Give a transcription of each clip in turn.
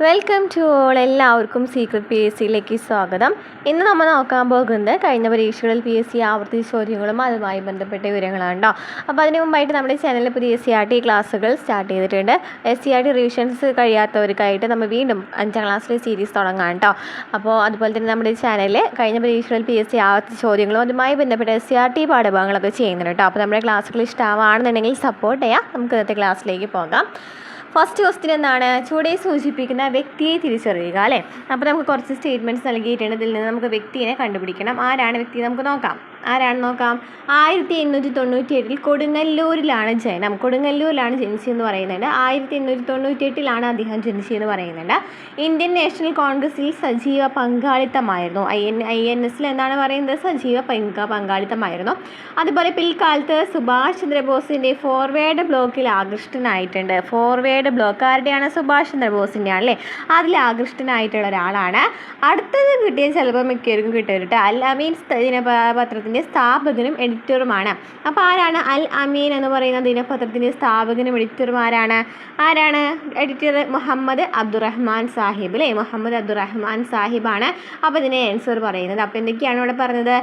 Welcome to all. എല്ലാവർക്കും secret P S സിയിലേക്ക് സ്വാഗതം. ഇന്ന് നമ്മൾ നോക്കാൻ പോകുന്നത് കഴിഞ്ഞ പരീക്ഷകളിൽ പി എസ് സി ആവർത്തിച്ച ചോദ്യങ്ങളും അതുമായി ബന്ധപ്പെട്ട വിവരങ്ങളാണ് കേട്ടോ. അപ്പോൾ അതിന് മുമ്പായിട്ട് നമ്മുടെ ചാനലിൽ പുതിയ SCRT ക്ലാസ്സുകൾ സ്റ്റാർട്ട് ചെയ്തിട്ടുണ്ട്. SCRT റിവിഷൻസ് കഴിയാത്തവർക്കായിട്ട് നമ്മൾ വീണ്ടും 5ാം ക്ലാസ്സിലെ സീരീസ് തുടങ്ങാം കേട്ടോ. അപ്പോൾ അതുപോലെ തന്നെ നമ്മുടെ ചാനലിൽ കഴിഞ്ഞ പരീക്ഷകളിൽ പി എസ് സി ആവർത്തിച്ച ചോദ്യങ്ങളും അതുമായി ബന്ധപ്പെട്ട SCRT പാഠഭാഗങ്ങളൊക്കെ ചെയ്യുന്നുണ്ട് കേട്ടോ. അപ്പോൾ നമ്മുടെ ക്ലാസ്സുകൾ ഇഷ്ടമാണെന്നുണ്ടെങ്കിൽ സപ്പോർട്ട് ചെയ്യാം. നമുക്ക് ഇന്നത്തെ ക്ലാസ്സിലേക്ക് പോകാം. ഫസ്റ്റ് ക്വസ്റ്റ്യൻ എന്താണ്? ചുവടെ സൂചിപ്പിക്കുന്ന വ്യക്തിയെ തിരിച്ചറിയുക അല്ലേ. അപ്പോൾ നമുക്ക് കുറച്ച് സ്റ്റേറ്റ്മെൻറ്റ്സ് നൽകിയിട്ടുണ്ട്. ഇതിൽ നിന്ന് നമുക്ക് വ്യക്തിയെ കണ്ടുപിടിക്കണം. ആരാണ് വ്യക്തി നമുക്ക് നോക്കാം. 1898 കൊടുങ്ങല്ലൂരിലാണ് ജനനം. കൊടുങ്ങല്ലൂരിലാണ് ജനിച്ചതെന്ന് പറയുന്നുണ്ട്. 1898 അദ്ദേഹം ജനിച്ചതെന്ന് പറയുന്നുണ്ട്. ഇന്ത്യൻ നാഷണൽ കോൺഗ്രസിൽ സജീവ പങ്കാളിത്തമായിരുന്നു. INS എന്താണ് പറയുന്നത്? സജീവ പങ്കാളിത്തമായിരുന്നു. അതുപോലെ പിൽക്കാലത്ത് സുഭാഷ് ചന്ദ്രബോസിൻ്റെ ഫോർവേഡ് ബ്ലോക്കിൽ ആകൃഷ്ടനായിട്ടുണ്ട്. ഫോർവേഡ് ബ്ലോക്ക് ആരുടെയാണ്? സുഭാഷ് ചന്ദ്രബോസിൻ്റെ ആണല്ലേ. അതിൽ ആകൃഷ്ടനായിട്ടുള്ള ഒരാളാണ്. അടുത്തത് കിട്ടിയ ചിലപ്പോൾ മിക്കവർക്കും കിട്ടും. അൽ അമീൻ ദിനപത്രത്തിൻ്റെ സ്ഥാപകനും എഡിറ്ററുമാണ്. അപ്പോൾ ആരാണ് അൽ അമീൻ എന്ന് പറയുന്ന ദിനപത്രത്തിൻ്റെ സ്ഥാപകനും എഡിറ്ററും? ആരാണ് എഡിറ്റർ? മുഹമ്മദ് അബ്ദുറഹ്മാൻ സാഹിബ് അല്ലേ. മുഹമ്മദ് അബ്ദുറഹ്മാൻ സാഹിബാണ്. അപ്പോൾ ഇതിനെ ആൻസർ പറയുന്നത്. അപ്പോൾ എന്തൊക്കെയാണ് ഇവിടെ പറഞ്ഞത്?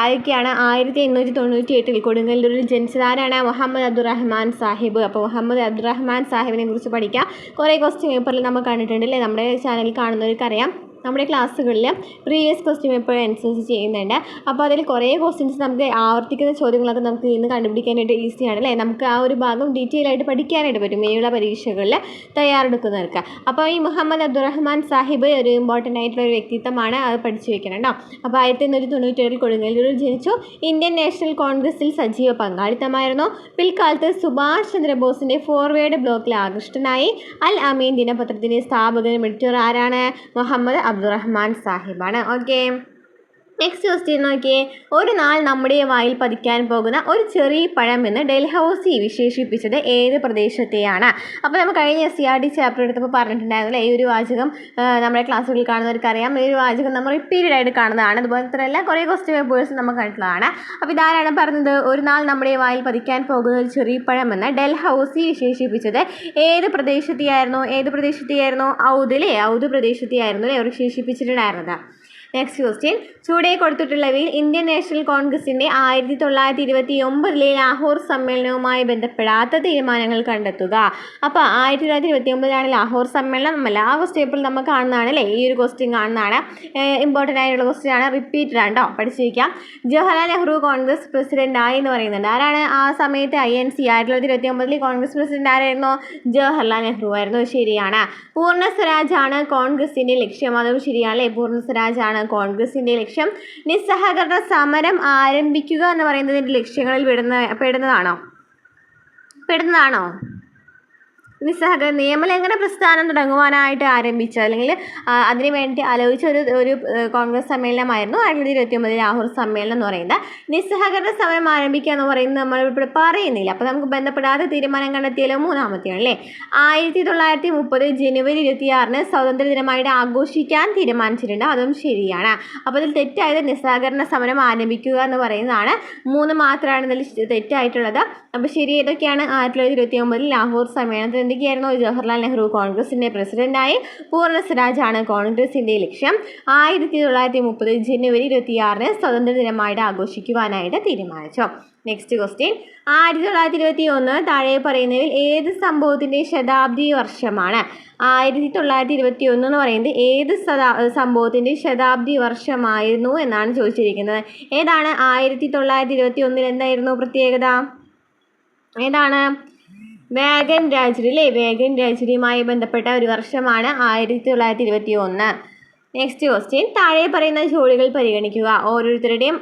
അതൊക്കെയാണ് 1898 കൊടുങ്ങല്ലൂരിൽ ജനിച്ചത് ആരാണ്? മുഹമ്മദ് അബ്ദുറഹ്മാൻ സാഹിബ്. അപ്പോൾ മുഹമ്മദ് അബ്ദുറഹ്മാൻ സാഹിബിനെ കുറിച്ച് പഠിക്കാം. കുറേ ക്വസ്റ്റ്യൻ പേപ്പറിൽ നമ്മൾ കണ്ടിട്ടുണ്ട് അല്ലേ. നമ്മുടെ ചാനലിൽ കാണുന്നവർക്കറിയാം. നമ്മുടെ ക്ലാസ്സുകളിൽ പ്രീവിയസ് ക്വസ്റ്റ്യൻ പേപ്പർ ആൻസേഴ്സ് ചെയ്യുന്നുണ്ട്. അപ്പോൾ അതിൽ കുറേ ക്വസ്റ്റ്യൻസ് നമുക്ക് ആവർത്തിക്കുന്ന ചോദ്യങ്ങളൊക്കെ നമുക്ക് ഇന്ന് കണ്ടുപിടിക്കാനായിട്ട് ഈസിയാണ് അല്ലേ. നമുക്ക് ആ ഒരു ഭാഗം ഡീറ്റെയിൽ ആയിട്ട് പഠിക്കാനായിട്ട് പറ്റും ഇനിയുള്ള പരീക്ഷകളിൽ തയ്യാറെടുക്കുന്നവർക്ക്. അപ്പോൾ ഈ മുഹമ്മദ് അബ്ദുറഹ്മാൻ സാഹിബ് ഒരു ഇമ്പോർട്ടൻ്റ് ആയിട്ടുള്ള ഒരു വ്യക്തിത്വമാണ്. അത് പഠിച്ചു വെക്കണം കേട്ടോ. അപ്പോൾ 1897 കൊടുങ്ങല്ലൂരിൽ ജനിച്ചു. ഇന്ത്യൻ നാഷണൽ കോൺഗ്രസിൽ സജീവ പങ്കാളിത്തമായിരുന്നു. പിൽക്കാലത്ത് സുഭാഷ് ചന്ദ്രബോസിൻ്റെ ഫോർവേഡ് ബ്ലോക്കിൽ ആകൃഷ്ടനായി. അൽ അമീൻ ദിനപത്രത്തിൻ്റെ സ്ഥാപകനും എഡിറ്റർ ആരാണ്? മുഹമ്മദ് അബ്ദുറഹ്മാൻ സാഹിബാണ്. ഓക്കെ, നെക്സ്റ്റ് ക്വസ്റ്റ്യൻ നോക്കിയേ. ഒരു നാൾ നമ്മുടെ വായിൽ പതിക്കാൻ പോകുന്ന ഒരു ചെറിയ പഴം എന്ന് ഡൽഹൌസി വിശേഷിപ്പിച്ചത് ഏത് പ്രദേശത്തെയാണ്? അപ്പോൾ നമ്മൾ കഴിഞ്ഞ SCRT ചാപ്റ്റർ എടുത്തപ്പോൾ പറഞ്ഞിട്ടുണ്ടായിരുന്നില്ലേ, ഈ ഒരു വാചകം നമ്മുടെ ക്ലാസ്സുകളിൽ കാണുന്നവർക്കറിയാം. ഈ ഒരു വാചകം നമ്മൾ റിപ്പീറ്റഡ് ആയിട്ട് കാണുന്നതാണ്. അതുപോലെ തന്നെ കുറേ ക്വസ്റ്റ്യൻ പേപ്പേഴ്സ് നമ്മൾ കണ്ടിട്ടുള്ളതാണ്. അപ്പോൾ ഇതാരാണ് പറഞ്ഞത്? ഒരു നാൾ നമ്മുടെ വായിൽ പതിക്കാൻ പോകുന്ന ഒരു ചെറിയ പഴം എന്ന് ഡൽഹൌസി വിശേഷിപ്പിച്ചത് ഏത് പ്രദേശത്തെയായിരുന്നു? ഔദ് അല്ലേ. ഔദ് പ്രദേശത്തെയായിരുന്നു അല്ലേ അവർ വിശേഷിപ്പിച്ചിട്ടുണ്ടായിരുന്നത്. Next question. ചുവടെ കൊടുത്തിട്ടുള്ളവയിൽ ഇന്ത്യൻ നാഷണൽ കോൺഗ്രസിൻ്റെ 1929 ലാഹോർ സമ്മേളനവുമായി ബന്ധപ്പെടാത്ത തീരുമാനങ്ങൾ കണ്ടെത്തുക. അപ്പോൾ 1929 ലാഹോർ സമ്മേളനം. നമ്മൾ ആ ക്വസ്റ്റ്യൻ പേപ്പറിൽ നമ്മൾ കാണുന്നതാണ് അല്ലേ. ഈ ഒരു ക്വസ്റ്റ്യൻ കാണുന്നതാണ്. ഇമ്പോർട്ടൻ്റ് ആയിട്ടുള്ള ക്വസ്റ്റ്യൻ ആണ്. റിപ്പീറ്റഡ് ആണ് കേട്ടോ. പഠിച്ചിരിക്കാം. ജവഹർലാൽ നെഹ്റു കോൺഗ്രസ് പ്രസിഡന്റ് ആയി എന്ന് പറയുന്നുണ്ട്. ആരാണ് ആ സമയത്ത്? INC 1929 കോൺഗ്രസ് പ്രസിഡന്റ് ആരായിരുന്നു? ജവഹർലാൽ നെഹ്റു ആയിരുന്നു. ശരിയാണ്. പൂർണ്ണ സ്വരാജാണ് കോൺഗ്രസിൻ്റെ ലക്ഷ്യം. അതും ശരിയാണല്ലേ. പൂർണ്ണ സ്വരാജാണ് കോൺഗ്രസിൻ്റെ ലക്ഷ്യം. നിസ്സഹകരണ സമരം ആരംഭിക്കുക എന്ന് പറയുന്നതിൻ്റെ ലക്ഷ്യങ്ങളിൽ പെടുന്നതാണോ? നിസ്സഹകരണ നിയമലംഘന പ്രസ്ഥാനം തുടങ്ങുവാനായിട്ട് ആരംഭിച്ച അല്ലെങ്കിൽ അതിനു വേണ്ടി ആലോചിച്ച ഒരു കോൺഗ്രസ് സമ്മേളനമായിരുന്നു 1929 ലാഹോർ സമ്മേളനം എന്ന് പറയുന്നത്. നിസ്സഹകരണ സമരം ആരംഭിക്കുക എന്ന് പറയുന്നത് നമ്മളിവിടെ പറയുന്നില്ല. അപ്പോൾ നമുക്ക് ബന്ധപ്പെടാതെ തീരുമാനം കണ്ടെത്തിയാലോ? മൂന്നാമത്തെയാണ് അല്ലേ. 1930 ജനുവരി 26 സ്വാതന്ത്ര്യ ദിനമായിട്ട് ആഘോഷിക്കാൻ തീരുമാനിച്ചിട്ടുണ്ട്. അതും ശരിയാണ്. അപ്പോൾ ഇതിൽ തെറ്റായത് നിസ്സഹകരണ സമരം ആരംഭിക്കുക എന്ന് പറയുന്നതാണ്. 3 മാത്രമാണ് ഇതിൽ തെറ്റായിട്ടുള്ളത്. അപ്പോൾ ശരി ഏതൊക്കെയാണ്? 1929 ലാഹോർ സമ്മേളനത്തിൽ എന്തൊക്കെയായിരുന്നു? ജവഹർലാൽ നെഹ്റു കോൺഗ്രസിൻ്റെ പ്രസിഡന്റായി. പൂർണ്ണ സ്വരാജാണ് കോൺഗ്രസിൻ്റെ ലക്ഷ്യം. 1930 ജനുവരി 26 സ്വാതന്ത്ര്യ ദിനമായിട്ട് ആഘോഷിക്കുവാനായിട്ട് തീരുമാനിച്ചു. Next question. 1921 താഴെ പറയുന്നതിൽ ഏത് സംഭവത്തിൻ്റെ ശതാബ്ദി വർഷമാണ്? 1921 എന്ന് പറയുന്നത് ഏത് സംഭവത്തിൻ്റെ ശതാബ്ദി വർഷമായിരുന്നു എന്നാണ് ചോദിച്ചിരിക്കുന്നത്. ഏതാണ്? 1921 എന്തായിരുന്നു പ്രത്യേകത? ഏതാണ്? വാഗൻ ട്രാജഡി അല്ലേ. വാഗൻ ട്രാജഡിയുമായി ബന്ധപ്പെട്ട ഒരു വർഷമാണ് 1921. Next question. താഴെ പറയുന്ന ജോലികൾ പരിഗണിക്കുക. ഓരോരുത്തരുടെയും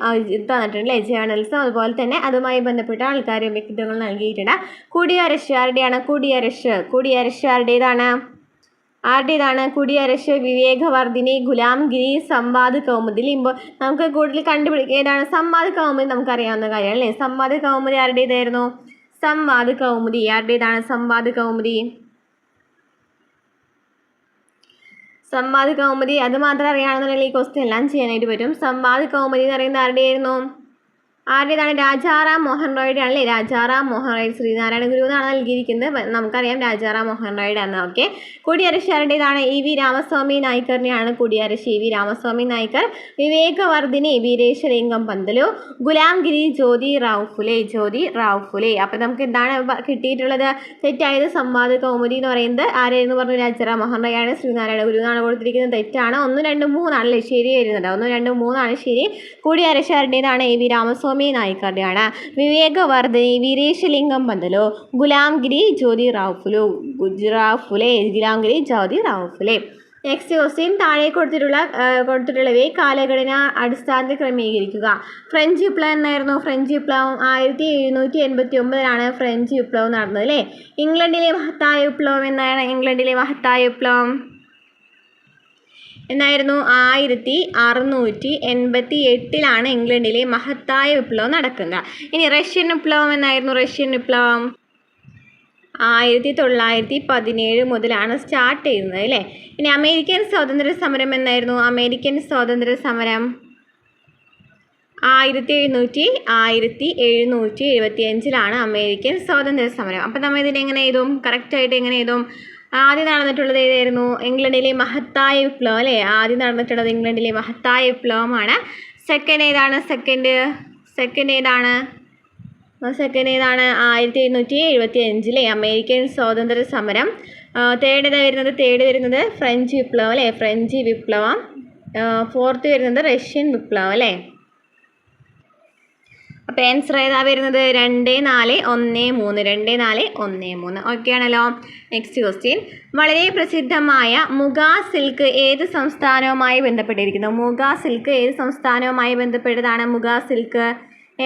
തന്നിട്ടുണ്ട് ജേർണലിസം. അതുപോലെ തന്നെ അതുമായി ബന്ധപ്പെട്ട ആൾക്കാരും വ്യക്തിത്വങ്ങൾ നൽകിയിട്ടുണ്ട്. കുടിയരശ് ആരുടെയാണ്? കുടിയരശ് ആരുടേതാണ്? കുടിയരശ് വിവേകവർദ്ധിനി, ഗുലാംഗിരി, സംവാദ് കൗമുദി. നമുക്ക് കൂടുതൽ കണ്ടുപിടിക്കുക ഏതാണ്? സംവാദ് കൗമുദി നമുക്കറിയാവുന്ന കാര്യമാണ് അല്ലേ. സംവാദ് കൗമുദി ആരുടേതായിരുന്നു? സംവാദ് കൗമുദി ആരുടേതാണ്? സംവാദ് കൗമുദി അത് മാത്രം അറിയാണെന്നുണ്ടെങ്കിൽ ഈ ക്വസ്റ്റ്യൻ എല്ലാം ചെയ്യാനായിട്ട് പറ്റും. സംവാദ് കൗമുദി എന്ന് പറയുന്നത് ആരുടെയായിരുന്നു? ആരുടേതാണ്? രാജാറാം മോഹൻ റോയുടെ ആണല്ലേ, രാജാറാം മോഹൻ റോയ്. ശ്രീനാരായണ ഗുരു എന്നാണ് നൽകിയിരിക്കുന്നത്, നമുക്കറിയാം രാജാറാം മോഹൻ റോയുടെ ആണ്. ഓക്കെ. കുടിയരശ് ആരുടേതാണ്? ഇ വി രാമസ്വാമി നായ്ക്കറിനെയാണ് കുടിയരശ്, ഇ വി രാമസ്വാമി നായ്ക്കർ. വിവേകവർദ്ധിനി വീരേശലിംഗം പന്തലു. ഗുലാംഗിരി ജ്യോതി റാവു ഫുലെ, ജ്യോതി റാവു ഫുലെ. അപ്പം നമുക്ക് എന്താണ് കിട്ടിയിട്ടുള്ളത്? തെറ്റായത് സംവാദ കൗമുദി എന്ന് പറയുന്നത് ആരെന്ന് പറഞ്ഞു? രാജാറാം മോഹൻ റോയ് ആണ്. ശ്രീനാരായണ ഗുരു എന്നാണ് കൊടുത്തിരിക്കുന്നത്, തെറ്റാണ്. 1, 2, 3 ആണല്ലേ ശരി വരുന്നത്, 1, 2, 3 ആണ് ശരി. കുടിയരശ് ആരുടേതാണ്? ഇ വി രാമസ്വാമി നായ്ക്കറുടെയാണ്. വിവേകവർദ്ധിനി വീരേശലിംഗം പന്തലു. ഗുലാംഗിരി ജ്യോതി റാവു ഫുലെ, ഗുലാംഗിരി ജ്യോതി റാവു ഫുലെ. നെക്സ്റ്റ് ക്വസ്റ്റ്യൻ, താഴെ കൊടുത്തിട്ടുള്ളവയെ കാലഘടന അടിസ്ഥാനത്തിൽ ക്രമീകരിക്കുക. ഫ്രഞ്ച് വിപ്ലവം എന്നായിരുന്നു? ഫ്രഞ്ച് വിപ്ലവം 1789 ഫ്രഞ്ച് വിപ്ലവം നടന്നത് അല്ലേ. ഇംഗ്ലണ്ടിലെ മഹത്തായ വിപ്ലവം എന്നാണ്? ഇംഗ്ലണ്ടിലെ മഹത്തായ വിപ്ലവം എന്നായിരുന്നു? 1688 ഇംഗ്ലണ്ടിലെ മഹത്തായ വിപ്ലവം നടക്കുന്നത്. ഇനി റഷ്യൻ വിപ്ലവം എന്നായിരുന്നു? റഷ്യൻ വിപ്ലവം 1917 മുതലാണ് സ്റ്റാർട്ട് ചെയ്യുന്നത് അല്ലേ. ഇനി അമേരിക്കൻ സ്വാതന്ത്ര്യ സമരം എന്നായിരുന്നു? അമേരിക്കൻ സ്വാതന്ത്ര്യ സമരം 1775 അമേരിക്കൻ സ്വാതന്ത്ര്യ സമരം. അപ്പം നമ്മൾ ഇതിനെ എങ്ങനെ എഴുതും? കറക്റ്റായിട്ട് എങ്ങനെ എഴുതും? ആദ്യം നടന്നിട്ടുള്ളത് ഏതായിരുന്നു? ഇംഗ്ലണ്ടിലെ മഹത്തായ വിപ്ലവം അല്ലേ. ആദ്യം നടന്നിട്ടുള്ളത് ഇംഗ്ലണ്ടിലെ മഹത്തായ വിപ്ലവമാണ്. സെക്കൻഡ് ഏതാണ്? സെക്കൻഡ് ഏതാണ്? 1775 അമേരിക്കൻ സ്വാതന്ത്ര്യ സമരം. തേർഡ് വരുന്നത് ഫ്രഞ്ച് വിപ്ലവം അല്ലേ, ഫ്രഞ്ച് വിപ്ലവം. ഫോർത്ത് വരുന്നത് റഷ്യൻ വിപ്ലവം അല്ലേ. അപ്പോൾ ആൻസർ ഏതാ വരുന്നത്? 2, 4, 1, 3. 2, 4, 1, 3. ഓക്കെ ആണല്ലോ. നെക്സ്റ്റ് ക്വസ്റ്റ്യൻ, വളരെ പ്രസിദ്ധമായ മുഗാ സിൽക്ക് ഏത് സംസ്ഥാനവുമായി ബന്ധപ്പെട്ടിരിക്കുന്നു? മുഗാ സിൽക്ക് ഏത് സംസ്ഥാനവുമായി ബന്ധപ്പെട്ടതാണ്? മുഗാ സിൽക്ക്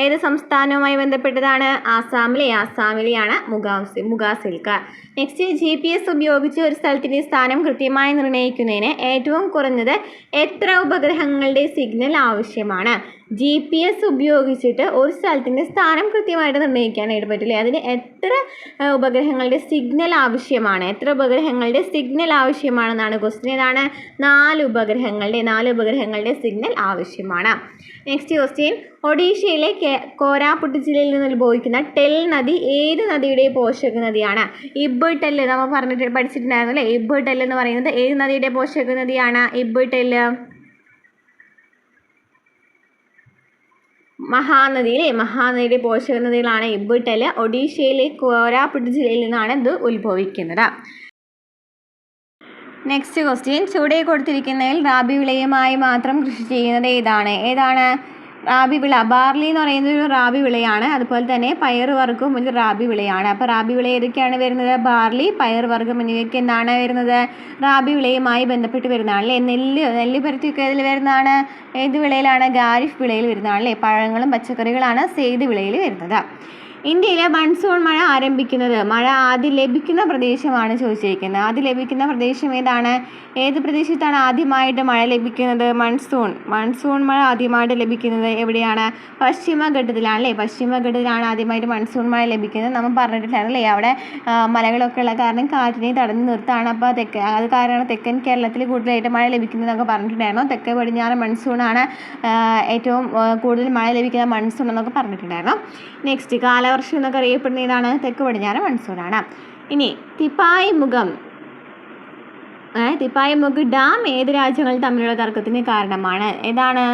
ഏത് സംസ്ഥാനവുമായി ബന്ധപ്പെട്ടതാണ്? ആസാമിലെയാണ് മുഗാ സിൽക്ക്. നെക്സ്റ്റ്, GPS ഉപയോഗിച്ച് ഒരു സ്ഥലത്തിൻ്റെ സ്ഥാനം കൃത്യമായി നിർണ്ണയിക്കുന്നതിന് ഏറ്റവും കുറഞ്ഞത് എത്ര ഉപഗ്രഹങ്ങളുടെ സിഗ്നൽ ആവശ്യമാണ്? GPS ഉപയോഗിച്ചിട്ട് ഒരു സ്ഥലത്തിൻ്റെ സ്ഥാനം കൃത്യമായിട്ട് നിർണ്ണയിക്കാനായിട്ട് പറ്റില്ലേ. അതിന് എത്ര ഉപഗ്രഹങ്ങളുടെ സിഗ്നൽ ആവശ്യമാണെന്നാണ് ക്വസ്റ്റ്യൻ. ഏതാണ്? 4 ഉപഗ്രഹങ്ങളുടെ സിഗ്നൽ ആവശ്യമാണ്. നെക്സ്റ്റ് ക്വസ്റ്റ്യൻ, ഒഡീഷയിലെ കോരാപുട്ട് ജില്ലയിൽ നിന്ന് ഉത്ഭവിക്കുന്ന ടെൽ നദി ഏത് നദിയുടെ പോഷക നദിയാണ്? ഇബ് ടെൽ നമ്മൾ പഠിച്ചിട്ടുണ്ടായിരുന്നു അല്ലേ. ഇബ് ടെൽ എന്ന് പറയുന്നത് ഏത് നദിയുടെ പോഷക നദിയാണ്? ഇബ് ടെൽ മഹാനദിയുടെ പോഷക നദികളാണ് ഇബ് ടെൽ. ഒഡീഷയിലെ കോരാപുട്ട് ജില്ലയിൽ നിന്നാണ് ഇത് ഉത്ഭവിക്കുന്നത്. നെക്സ്റ്റ് ക്വസ്റ്റ്യൻ, ചുവടെ കൊടുത്തിരിക്കുന്നതിൽ റാബി വിളയുമായി മാത്രം കൃഷി ചെയ്യുന്നത് ഏതാണ്? റാബി വിള, ബാർലി എന്ന് പറയുന്നത് ഒരു റാബി വിളയാണ്. അതുപോലെ തന്നെ പയറുവർഗ്ഗവും ഒരു റാബി വിളയാണ്. അപ്പോൾ റാബി വിള ഏതൊക്കെയാണ് വരുന്നത്? ബാർലി, പയറുവർഗ്ഗം എന്നിവയൊക്കെ എന്താണ് വരുന്നത്? റാബി വിളയുമായി ബന്ധപ്പെട്ട് വരുന്നതാണ് അല്ലേ. നെല്ല് പരുത്തിയൊക്കെ ഇതിൽ വരുന്നതാണ്. ഏത് വിളയിലാണ്? ഖാരിഫ് വിളയിൽ വരുന്നതാണ് അല്ലേ. പഴങ്ങളും പച്ചക്കറികളാണ് സെയ്ദ് വിളയിൽ വരുന്നത്. ഇന്ത്യയിലെ മൺസൂൺ മഴ ആരംഭിക്കുന്നത്, മഴ ആദ്യം ലഭിക്കുന്ന പ്രദേശമാണ് ചോദിച്ചിരിക്കുന്നത്. ആദ്യം ലഭിക്കുന്ന പ്രദേശം ഏതാണ്? ഏത് പ്രദേശത്താണ് ആദ്യമായിട്ട് മഴ ലഭിക്കുന്നത്? മൺസൂൺ മഴ ആദ്യമായിട്ട് ലഭിക്കുന്നത് എവിടെയാണ്? പശ്ചിമഘട്ടത്തിലാണ് അല്ലേ. പശ്ചിമഘട്ടത്തിലാണ് ആദ്യമായിട്ട് മൺസൂൺ മഴ ലഭിക്കുന്നത്. നമ്മൾ പറഞ്ഞിട്ടുണ്ടായിരുന്നല്ലേ, അവിടെ മലകളൊക്കെ ഉള്ള കാരണം കാറ്റിനെ തടഞ്ഞു നിർത്താണ്. അപ്പോൾ അത് കാരണം തെക്കൻ കേരളത്തിൽ കൂടുതലായിട്ട് മഴ ലഭിക്കുന്നതെന്നൊക്കെ പറഞ്ഞിട്ടുണ്ടായിരുന്നു. തെക്ക് പടിഞ്ഞാറ് മൺസൂണാണ് ഏറ്റവും കൂടുതൽ മഴ ലഭിക്കുന്ന മൺസൂൺ എന്നൊക്കെ പറഞ്ഞിട്ടുണ്ടായിരുന്നു. നെക്സ്റ്റ്, കാലവർഷം എന്നൊക്കെ അറിയപ്പെടുന്ന ഏതാണ്? തെക്ക് പടിഞ്ഞാറ് മൺസൂണാണ്. ഇനി തിപ്പായ് മുഗ് ഡാം ഏത് രാജ്യങ്ങൾ തമ്മിലുള്ള തർക്കത്തിന് കാരണമാണ്? ഏതാണ്?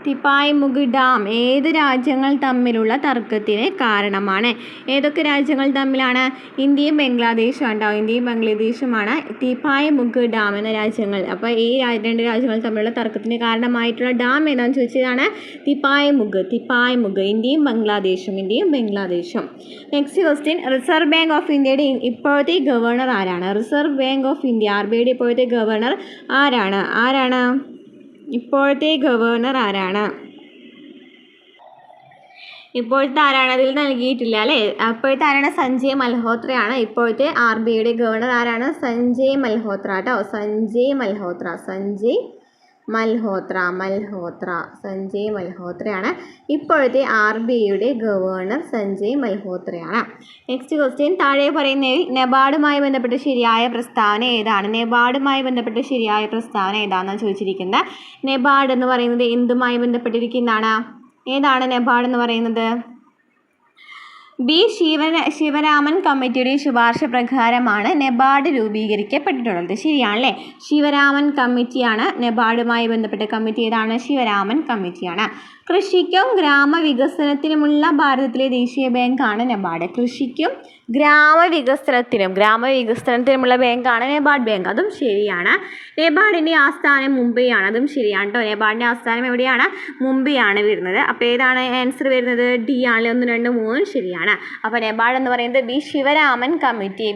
തിപ്പായ് മുഗ് ഡാം ഏത് രാജ്യങ്ങൾ തമ്മിലുള്ള തർക്കത്തിന് കാരണമാണ്? ഏതൊക്കെ രാജ്യങ്ങൾ തമ്മിലാണ്? ഇന്ത്യയും ബംഗ്ലാദേശും ഉണ്ടാവും. ഇന്ത്യയും ബംഗ്ലാദേശുമാണ് തിപ്പായ് മുഗ് ഡാം എന്ന രാജ്യങ്ങൾ. അപ്പോൾ ഈ 2 രാജ്യങ്ങൾ തമ്മിലുള്ള തർക്കത്തിന് കാരണമായിട്ടുള്ള ഡാം ഏതാണെന്ന് ചോദിച്ചതാണ് തിപ്പായ് മുഗ്. ഇന്ത്യയും ബംഗ്ലാദേശും. Next question, reserve bank of ഇന്ത്യയുടെ ഇപ്പോഴത്തെ ഗവർണർ ആരാണ്? റിസർവ് ബാങ്ക് ഓഫ് ഇന്ത്യ RBIയുടെ ഇപ്പോഴത്തെ ഗവർണർ ആരാണ്? ഇപ്പോഴത്തെ ഗവർണർ ആരാണ്? അതിൽ നൽകിയിട്ടില്ല അല്ലേ. അപ്പോഴത്തെ ആരാണ്? സഞ്ജയ് മൽഹോത്രയാണ്. ഇപ്പോഴത്തെ RBIയുടെ ഗവർണർ ആരാണ്? സഞ്ജയ് മൽഹോത്ര കേട്ടോ. സഞ്ജയ് മൽഹോത്രയാണ് ഇപ്പോഴത്തെ RBIയുടെ ഗവർണർ. സഞ്ജയ് മൽഹോത്രയാണ്. നെക്സ്റ്റ് ക്വസ്റ്റ്യൻ, താഴെ പറയുന്നതിൽ നബാർഡുമായി ബന്ധപ്പെട്ട ശരിയായ പ്രസ്താവന ഏതാണെന്ന് ചോദിച്ചിരിക്കുന്നത്. നബാർഡ് എന്ന് പറയുന്നത് എന്തുമായി ബന്ധപ്പെട്ടിരിക്കുന്നതാണ്? ഏതാണ് നബാർഡ് എന്ന് പറയുന്നത്? ബി. ശിവരാമൻ കമ്മിറ്റിയുടെ ശുപാർശ പ്രകാരമാണ് നബാർഡ് രൂപീകരിക്കപ്പെട്ടിട്ടുള്ളത്. ശരിയാണല്ലേ? ശിവരാമൻ കമ്മിറ്റിയാണ് നബാർഡുമായി ബന്ധപ്പെട്ട കമ്മിറ്റി. ഏതാണ്? ശിവരാമൻ കമ്മിറ്റിയാണ്. കൃഷിക്കും ഗ്രാമവികസനത്തിനുമുള്ള ഭാരതത്തിലെ ദേശീയ ബാങ്കാണ് നബാർഡ്. കൃഷിക്കും ഗ്രാമവികസനത്തിനുമുള്ള ബാങ്കാണ് നബാർഡ് ബാങ്ക്. അതും ശരിയാണ്. നബാർഡിൻ്റെ ആസ്ഥാനം മുംബൈയാണ്. അതും ശരിയാണ് കേട്ടോ. നബാർഡിൻ്റെ ആസ്ഥാനം എവിടെയാണ്? മുംബൈയാണ് വരുന്നത്. അപ്പോൾ ഏതാണ് ആൻസർ വരുന്നത്? ഡി ആണ്. 1, 2, 3 ശരിയാണ്. അപ്പോൾ നബാർഡ് എന്ന് പറയുന്നത് ബി. ശിവരാമൻ കമ്മിറ്റി.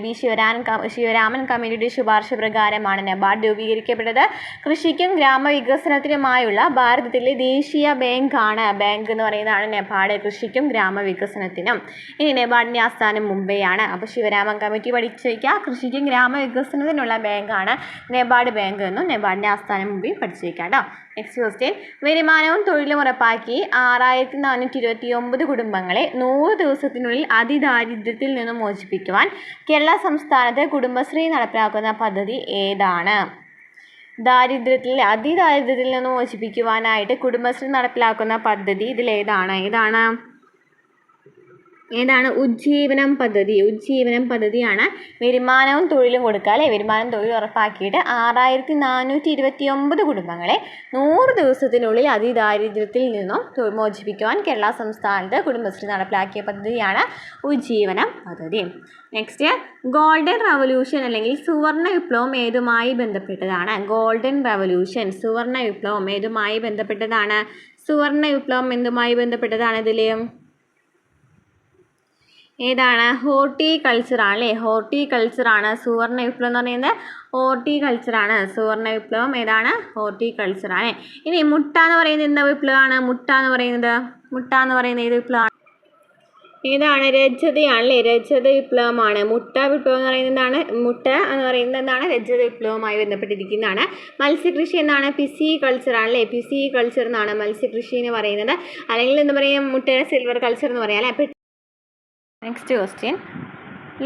ശിവരാമൻ കമ്മിറ്റിയുടെ ശുപാർശ പ്രകാരമാണ് നബാർഡ് രൂപീകരിക്കപ്പെട്ടത്. കൃഷിക്കും ഗ്രാമവികസനത്തിനുമായുള്ള ഭാരതത്തിലെ ദേശീയ ബാങ്ക് എന്ന് പറയുന്നതാണ് നബാർഡ്. കൃഷിക്കും ഗ്രാമവികസനത്തിനും. ഇനി നബാർഡിൻ്റെ ആസ്ഥാനം മുംബൈയാണ്. അപ്പോൾ ശിവരാമൻ കമ്മിറ്റി പഠിച്ചു വയ്ക്കുക. കൃഷിക്കും ഗ്രാമവികസനത്തിനുള്ള ബാങ്കാണ് നബാർഡ് ബാങ്ക് എന്നും നബാർഡിൻ്റെ ആസ്ഥാനം മുംബൈ പഠിച്ചു വയ്ക്കുക കേട്ടോ. Next question. വരുമാനവും തൊഴിലും ഉറപ്പാക്കി 6429 കുടുംബങ്ങളെ 100 ദിവസത്തിനുള്ളിൽ അതിദാരിദ്ര്യത്തിൽ നിന്നും മോചിപ്പിക്കുവാൻ കേരള സംസ്ഥാനത്ത് കുടുംബശ്രീ നടപ്പിലാക്കുന്ന പദ്ധതി ഏതാണ്? അതിദാരിദ്ര്യത്തിൽ നിന്ന് മോചിപ്പിക്കുവാനായിട്ട് കുടുംബശ്രീ നടപ്പിലാക്കുന്ന പദ്ധതി ഇതിലേതാണ്? ഏതാണ്? ഉജ്ജീവനം പദ്ധതിയാണ്. വരുമാനവും തൊഴിലും കൊടുക്കുക അല്ലേ? വരുമാനം തൊഴിൽ ഉറപ്പാക്കിയിട്ട് 6429 കുടുംബങ്ങളെ 100 ദിവസത്തിനുള്ളിൽ അതിദാരിദ്ര്യത്തിൽ നിന്നും മോചിപ്പിക്കുവാൻ കേരള സംസ്ഥാനത്ത് കുടുംബശ്രീ നടപ്പിലാക്കിയ പദ്ധതിയാണ് ഉജ്ജീവനം പദ്ധതി. നെക്സ്റ്റ്, ഗോൾഡൻ റവല്യൂഷൻ അല്ലെങ്കിൽ സുവർണ വിപ്ലവം ഏതുമായി ബന്ധപ്പെട്ടതാണ്? സുവർണ വിപ്ലവം ഏതുമായി ബന്ധപ്പെട്ടതാണ്? ഇതിൽ ഏതാണ്? ഹോർട്ടിക്കൾച്ചറാണ്. സുവർണ വിപ്ലവം എന്ന് പറയുന്നത് ഹോർട്ടിക്കൾച്ചറാണ്. സുവർണ വിപ്ലവം ഏതാണ്? ഹോർട്ടിക്കൾച്ചറാണ്. ഇനി മുട്ട എന്ന് പറയുന്നത് എന്താ വിപ്ലവമാണ്? മുട്ട എന്ന് പറയുന്നത് ഏത് വിപ്ലവമാണ്? ഏതാണ്? രജത വിപ്ലവമാണ്. മുട്ട വിപ്ലവം എന്ന് പറയുന്നത് എന്താണ്? രജത വിപ്ലവവുമായി ബന്ധപ്പെട്ടിരിക്കുന്നതാണ്. മത്സ്യകൃഷി എന്താണ്? പിസികൾച്ചറാണല്ലേ? പിസികൾച്ചർ എന്നാണ് മത്സ്യകൃഷി എന്ന് പറയുന്നത്. അല്ലെങ്കിൽ എന്താ പറയുക? മുട്ടയുടെ സിൽവർ കൾച്ചർ എന്ന് പറയാം അല്ലേ? Next question.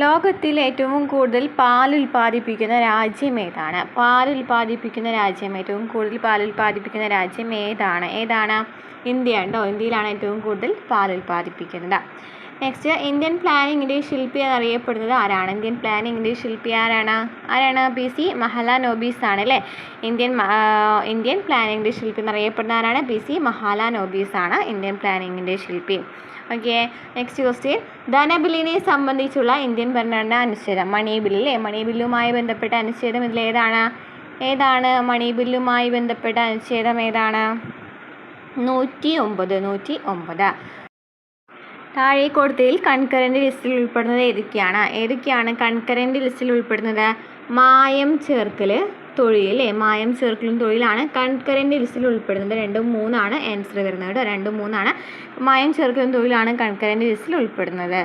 ലോകത്തിൽ ഏറ്റവും കൂടുതൽ പാൽ ഉൽപ്പാദിപ്പിക്കുന്ന രാജ്യം ഏതാണ്? ഏറ്റവും കൂടുതൽ പാൽ ഉൽപ്പാദിപ്പിക്കുന്ന രാജ്യം ഏതാണ്? ഇന്ത്യ ഉണ്ടോ? ഇന്ത്യയിലാണ് ഏറ്റവും കൂടുതൽ പാൽ ഉൽപ്പാദിപ്പിക്കുന്നത്. നെക്സ്റ്റ്, ഇന്ത്യൻ പ്ലാനിങ്ങിൻ്റെ ശില്പി എന്നറിയപ്പെടുന്നത് ആരാണ്? PC മഹലാനോബിസ് ആണ് അല്ലേ? ഇന്ത്യൻ പ്ലാനിങ്ങിൻ്റെ ശില്പി എന്നറിയപ്പെടുന്ന ആരാണ്? PC മഹലാനോബിസ് ആണ് ഇന്ത്യൻ പ്ലാനിങ്ങിൻ്റെ ശില്പി. ഓക്കെ. Next question. ധനബില്ലിനെ സംബന്ധിച്ചുള്ള ഇന്ത്യൻ ഭരണഘടനാ അനുച്ഛേദം മണി ബില്ലുമായി ബന്ധപ്പെട്ട അനുച്ഛേദം ഇതിലേതാണ്? മണിബില്ലുമായി ബന്ധപ്പെട്ട അനുച്ഛേദം ഏതാണ്? 109. താഴെ കൊടുത്തതിൽ കൺകറന്റ് ലിസ്റ്റിൽ ഉൾപ്പെടുന്നത് ഏതൊക്കെയാണ് കൺകറന്റ് ലിസ്റ്റിൽ ഉൾപ്പെടുന്നത്? മായം ചേർക്കൽ തൊഴിലും തൊഴിലാണ് കൺകറന്റ് ലിസ്റ്റിൽ ഉൾപ്പെടുന്നത്. 2, 3 ആണ് ആൻസർ വരുന്നത് കേട്ടോ. 2, 3 ആണ്. മായം ചേർക്കലും തൊഴിലാണ് കൺകറന്റ് ലിസ്റ്റിൽ ഉൾപ്പെടുന്നത്.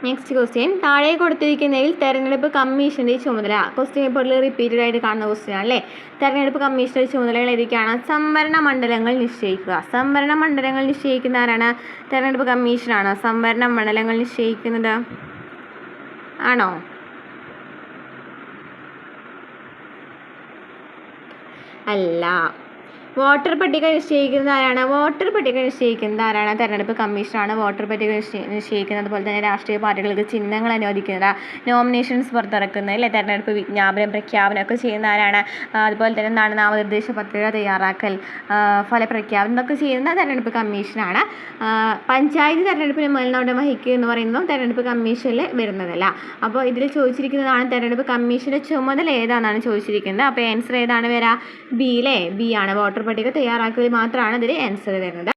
Next question. താഴെ കൊടുത്തിരിക്കുന്നതിൽ തെരഞ്ഞെടുപ്പ് കമ്മീഷൻ്റെ ചുമതല. ക്വസ്റ്റ്യൻ പേപ്പറിൽ റിപ്പീറ്റഡ് ആയിട്ട് കാണുന്ന ക്വസ്റ്റ്യൻ ആണല്ലേ? തെരഞ്ഞെടുപ്പ് കമ്മീഷൻ്റെ ചുമതലകൾ ഏതൊക്കെയാണ്? സംവരണ മണ്ഡലങ്ങൾ നിശ്ചയിക്കുന്ന ആരാണ്? തെരഞ്ഞെടുപ്പ് കമ്മീഷനാണ് സംവരണ മണ്ഡലങ്ങൾ നിശ്ചയിക്കുന്നത്. ആണോ? അല്ല. വോട്ടർ പട്ടിക നിശ്ചയിക്കുന്നത് ആരാണ്? തെരഞ്ഞെടുപ്പ് കമ്മീഷനാണ് വോട്ടർ പട്ടിക നിശ്ചയിക്കുന്നത്. അതുപോലെ തന്നെ രാഷ്ട്രീയ പാർട്ടികൾക്ക് ചിഹ്നങ്ങൾ അനുവദിക്കുന്നത്, നോമിനേഷൻസ് പുറത്തിറക്കുന്നത് അല്ലേ? തെരഞ്ഞെടുപ്പ് പ്രഖ്യാപനമൊക്കെ ചെയ്യുന്ന ആരാണ്? അതുപോലെ തന്നെ നാമനിർദ്ദേശ പത്രിക തയ്യാറാക്കൽ, ഫലപ്രഖ്യാപനം ഇതൊക്കെ ചെയ്യുന്ന തെരഞ്ഞെടുപ്പ് കമ്മീഷനാണ്. പഞ്ചായത്ത് തെരഞ്ഞെടുപ്പിന് മേൽനോട്ടം വഹിക്കുക എന്ന് പറയുന്നതും തെരഞ്ഞെടുപ്പ് കമ്മീഷനിൽ വരുന്നതല്ല. അപ്പോൾ ഇതിൽ ചോദിച്ചിരിക്കുന്നതാണ് തെരഞ്ഞെടുപ്പ് കമ്മീഷൻ്റെ ചുമതല ഏതാണെന്നാണ് ചോദിച്ചിരിക്കുന്നത്. അപ്പോൾ ആൻസർ ഏതാണ് വരിക? ബി ആണ്. വോട്ടർ പട്ടിക തയ്യാറാക്കൽ മാത്രമാണ് ഇതിൽ ആൻസർ വരുന്നത്.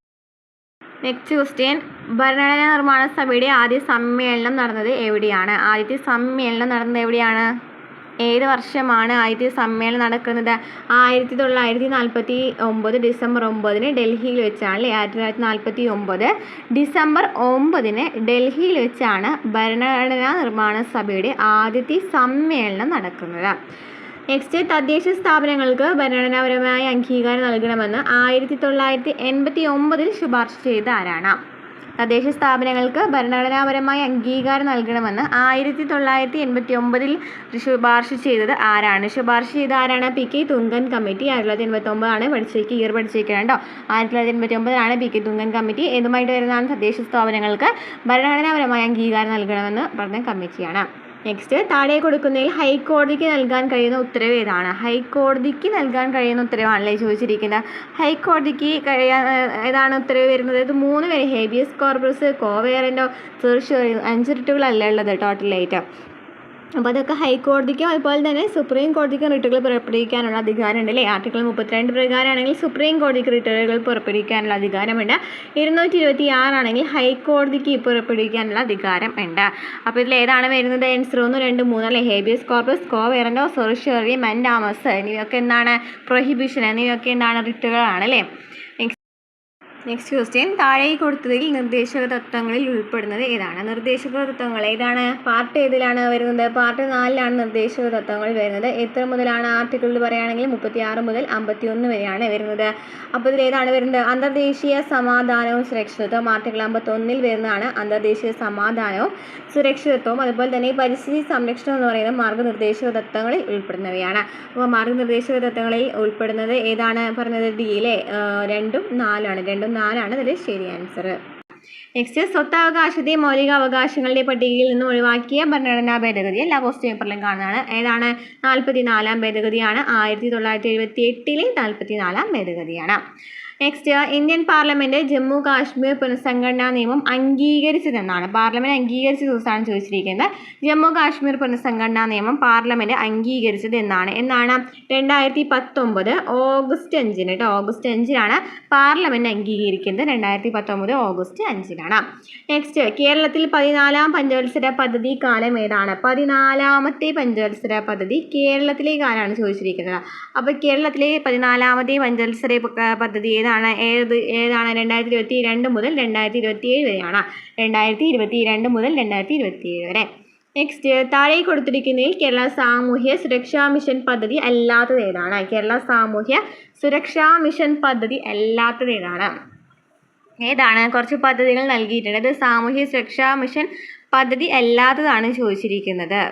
Next question. ഭരണഘടനാ നിർമ്മാണ സഭയുടെ ആദ്യ സമ്മേളനം നടന്നത് എവിടെയാണ്? ഏത് വർഷമാണ് ആദ്യത്തെ സമ്മേളനം നടക്കുന്നത്? 1949 ഡിസംബർ 9 ഡൽഹിയിൽ വെച്ചാണ്. 1949 ഡിസംബർ 9 ഡൽഹിയിൽ വെച്ചാണ് ഭരണഘടനാ നിർമ്മാണ സഭയുടെ ആദ്യത്തെ സമ്മേളനം നടക്കുന്നത്. നെക്സ്റ്റ്, തദ്ദേശ സ്ഥാപനങ്ങൾക്ക് ഭരണഘടനാപരമായ അംഗീകാരം നൽകണമെന്ന് 1989 ശുപാർശ ചെയ്ത ആരാണ്? തദ്ദേശ സ്ഥാപനങ്ങൾക്ക് ഭരണഘടനാപരമായ അംഗീകാരം നൽകണമെന്ന് 1989 ശുപാർശ ചെയ്തത് ആരാണ്? ശുപാർശ ചെയ്ത ആരാണ്? പി.കെ. തുങ്കൻ കമ്മിറ്റി. 1989 പഠിച്ചേക്ക്, ഇയർ പഠിച്ചേക്കണം കേട്ടോ. 1989 പി.കെ. തുങ്കൻ കമ്മിറ്റി. ഏതുമായിട്ട് വരുന്നതാണ്? തദ്ദേശ സ്ഥാപനങ്ങൾക്ക് ഭരണഘടനാപരമായ അംഗീകാരം നൽകണമെന്ന് പറഞ്ഞ കമ്മിറ്റിയാണ്. നെക്സ്റ്റ്, താഴെ കൊടുക്കുന്നതിൽ ഹൈക്കോടതിക്ക് നൽകാൻ കഴിയുന്ന ഉത്തരവ് ഏതാണ്? ഹൈക്കോടതിക്ക് നൽകാൻ കഴിയുന്ന ഉത്തരവാണല്ലേ ചോദിച്ചിരിക്കുന്നത്. ഹൈക്കോടതിക്ക് ഏതാണ് ഉത്തരവ് വരുന്നത്? ഇത് 3 പേര്, ഹേബിയസ് കോർപ്പസ്, കോ വേറൻറ്റോ, സെർഷ്യറി, 5 റിട്ടുകളല്ലേ ഉള്ളത് ടോട്ടലായിട്ട്. അപ്പോൾ അതൊക്കെ ഹൈക്കോടതിക്കും അതുപോലെ തന്നെ സുപ്രീം കോടതിക്കും റിട്ടുകൾ പുറപ്പെടുവിക്കാനുള്ള അധികാരമുണ്ട് അല്ലേ. ആർട്ടിക്കിൾ 32 പ്രകാരമാണെങ്കിൽ സുപ്രീം കോടതിക്ക് റിട്ടുകൾ പുറപ്പെടുവിക്കാനുള്ള അധികാരമുണ്ട്. 226 ആണെങ്കിൽ ഹൈക്കോടതിക്ക് പുറപ്പെടുവിക്കാനുള്ള അധികാരം ഉണ്ട്. അപ്പോൾ ഇതിൽ ഏതാണ് വരുന്നത്? ആൻസർ 1, 2, 3 അല്ലേ. ഹേബിയസ് കോർപ്പസ്, കോ വേറൻറ്റോ, സെർഷ്യറി, മൻഡാമസ് എന്നിവയൊക്കെ എന്താണ്? പ്രൊഹിബിഷൻ എന്നിവയൊക്കെ എന്താണ്? റിട്ടുകളാണ് അല്ലേ. നെക്സ്റ്റ് ക്വസ്റ്റ്യൻ, താഴെ കൊടുത്തതിൽ നിർദ്ദേശക തത്വങ്ങളിൽ ഉൾപ്പെടുന്നത് ഏതാണ്? നിർദ്ദേശക തത്വങ്ങൾ ഏതാണ്? പാർട്ട് ഏതിലാണ് വരുന്നത്? പാർട്ട് 4 നിർദ്ദേശക തത്വങ്ങൾ വരുന്നത്. എത്ര മുതലാണ്? ആർട്ടിക്കിളിൽ പറയുകയാണെങ്കിൽ 36 മുതൽ 51 വരെയാണ് വരുന്നത്. അപ്പോൾ ഇതിൽ ഏതാണ് വരുന്നത്? അന്തർദേശീയ സമാധാനവും സുരക്ഷിതത്വവും. ആർട്ടിക്കിൾ 51 വരുന്നതാണ് അന്തർദേശീയ സമാധാനവും സുരക്ഷിതത്വവും. അതുപോലെ തന്നെ പരിസ്ഥിതി സംരക്ഷണം എന്ന് പറയുന്നത് മാർഗ്ഗനിർദ്ദേശക തത്വങ്ങളിൽ ഉൾപ്പെടുന്നവയാണ്. അപ്പോൾ മാർഗ്ഗനിർദ്ദേശക തത്വങ്ങളിൽ ഉൾപ്പെടുന്നത് ഏതാണ് പറഞ്ഞത്? ഡി അല്ലേ. 2ഉം 4ആണ് ഇതിൽ ശരി ആൻസർ. നെക്സ്റ്റ്, സ്വത്തവകാശത്തെ മൗലിക അവകാശങ്ങളുടെ പട്ടികയിൽ നിന്ന് ഒഴിവാക്കിയ ഭരണഘടനാ ഭേദഗതി എല്ലാ ക്വസ്റ്റ്യൻ പേപ്പറിലും കാണുന്നതാണ്. ഏതാണ്? 44 ഭേദഗതിയാണ്. 1978 44 ഭേദഗതിയാണ്. Next, Indian parliament Jammu Kashmir പുനഃസംഘടനാ നിയമം അംഗീകരിച്ചതെന്നാണ്? പാർലമെൻറ്റ് അംഗീകരിച്ച ദിവസമാണ് ചോദിച്ചിരിക്കുന്നത്. ജമ്മു കാശ്മീർ പുനഃസംഘടനാ നിയമം പാർലമെൻറ്റ് അംഗീകരിച്ചത് എന്നാണ്? 2019 ഓഗസ്റ്റ് 5 കേട്ടോ. ഓഗസ്റ്റ് 5 പാർലമെൻറ്റ് അംഗീകരിക്കുന്നത്. 2019 ഓഗസ്റ്റ് 5. നെക്സ്റ്റ്, കേരളത്തിൽ 14ാം പഞ്ചവത്സര പദ്ധതി കാലം ഏതാണ്? 14ാമത്തെ പഞ്ചവത്സര പദ്ധതി കേരളത്തിലെ കാലമാണ് ചോദിച്ചിരിക്കുന്നത്. അപ്പോൾ കേരളത്തിലെ 14ാമത്തെ പഞ്ചവത്സര പദ്ധതി ഏതാണ്? 2022 മുതൽ 2027 വരെയാണ്. 2022 മുതൽ 2027 വരെ. നെക്സ്റ്റ്, താഴെ കൊടുത്തിരിക്കുന്നതിൽ കേരള സാമൂഹ്യ സുരക്ഷാ മിഷൻ പദ്ധതി അല്ലാത്തത് ഏതാണ്? കേരള സാമൂഹ്യ സുരക്ഷാ മിഷൻ പദ്ധതി അല്ലാത്തത് ഏതാണ്? കുറച്ച് പദ്ധതികൾ നൽകിയിട്ടുണ്ട്. ഇത് സാമൂഹ്യ സുരക്ഷാ മിഷൻ പദ്ധതി അല്ലാത്തതാണ് ചോദിച്ചിരിക്കുന്നത്.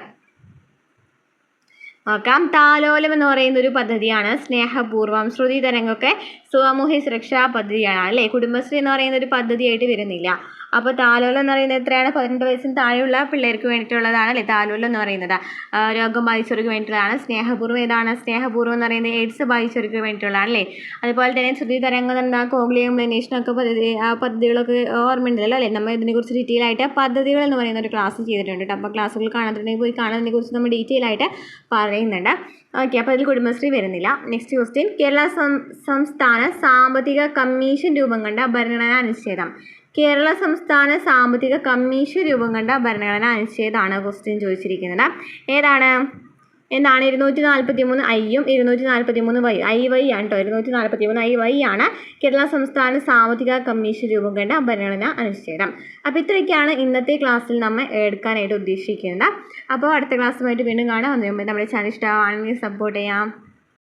നോക്കാം. താലോലം എന്ന് പറയുന്ന ഒരു പദ്ധതിയാണ്. സ്നേഹപൂർവ്വം, ശ്രുതി തരംഗമൊക്കെ സാമൂഹ്യ സുരക്ഷാ പദ്ധതിയാണ് അല്ലേ. കുടുംബശ്രീ എന്ന് പറയുന്ന ഒരു പദ്ധതിയായിട്ട് വരുന്നില്ല. അപ്പോൾ താലോലം എന്ന് പറയുന്നത് എത്രയാണ്? 18 വയസ്സിന് താഴെയുള്ള പിള്ളേർക്ക് വേണ്ടിയിട്ടുള്ളതാണ് അല്ലേ താലോലം എന്ന് പറയുന്നത്. രോഗം ബാധിച്ചവർക്ക് വേണ്ടിയിട്ടുള്ളതാണ്. സ്നേഹപൂർവ്വം ഏതാണ്? സ്നേഹപൂർവ്വം എന്ന് പറയുന്നത് എയ്ഡ്സ് ബാധിച്ചവർക്ക് വേണ്ടിയിട്ടുള്ളതാണ് അല്ലേ. അതുപോലെ തന്നെ ശ്രുതി തരംഗം എന്താ? കോഗ്ലിയം മ്ലനേഷനൊക്കെ പദ്ധതികളൊക്കെ ഓർമ്മയുണ്ടല്ലോ അല്ലേ. നമ്മൾ ഇതിനെക്കുറിച്ച് ഡീറ്റെയിൽ ആയിട്ട് പദ്ധതികൾ എന്ന് പറയുന്ന ഒരു ക്ലാസ് ചെയ്തിട്ടുണ്ട് കേട്ടോ. അപ്പോൾ ക്ലാസ്സുകൾ കാണാത്തിട്ടുണ്ടെങ്കിൽ പോയി കാണുന്നതിനെക്കുറിച്ച് നമ്മൾ ഡീറ്റെയിൽ ആയിട്ട് പറയുന്നുണ്ട്. ഓക്കെ, അപ്പോൾ അതിൽ കുടുംബശ്രീ വരുന്നില്ല. നെക്സ്റ്റ് ക്വസ്റ്റ്യൻ, കേരള സംസ്ഥാന സാമ്പത്തിക കമ്മീഷൻ രൂപം കണ്ട ഭരണഘടനാ അനുച്ഛേദം. കേരള സംസ്ഥാന സാമ്പത്തിക കമ്മീഷൻ രൂപം കണ്ട ഭരണഘടനാ അനുച്ഛേദമാണ് ക്വസ്റ്റ്യൻ ചോദിച്ചിരിക്കുന്നത്. എന്താണ് 243 ഐയും 243 വൈ ഐ വൈ ആണ് കേട്ടോ. 243 ഐ വൈ ആണ് കേരള സംസ്ഥാന സാമ്പത്തിക കമ്മീഷൻ രൂപം കണ്ട ഭരണഘടനാ അനുച്ഛേദം. അപ്പോൾ ഇത്രയൊക്കെയാണ് ഇന്നത്തെ ക്ലാസ്സിൽ നമ്മൾ എടുക്കാനായിട്ട് ഉദ്ദേശിക്കുന്നത്. അപ്പോൾ അടുത്ത ക്ലാസ്സുമായിട്ട് വീണ്ടും കാണാം. അതിന് മുമ്പ് നമ്മുടെ ചാനൽ ഇഷ്ടമാണെങ്കിൽ സപ്പോർട്ട് ചെയ്യാം.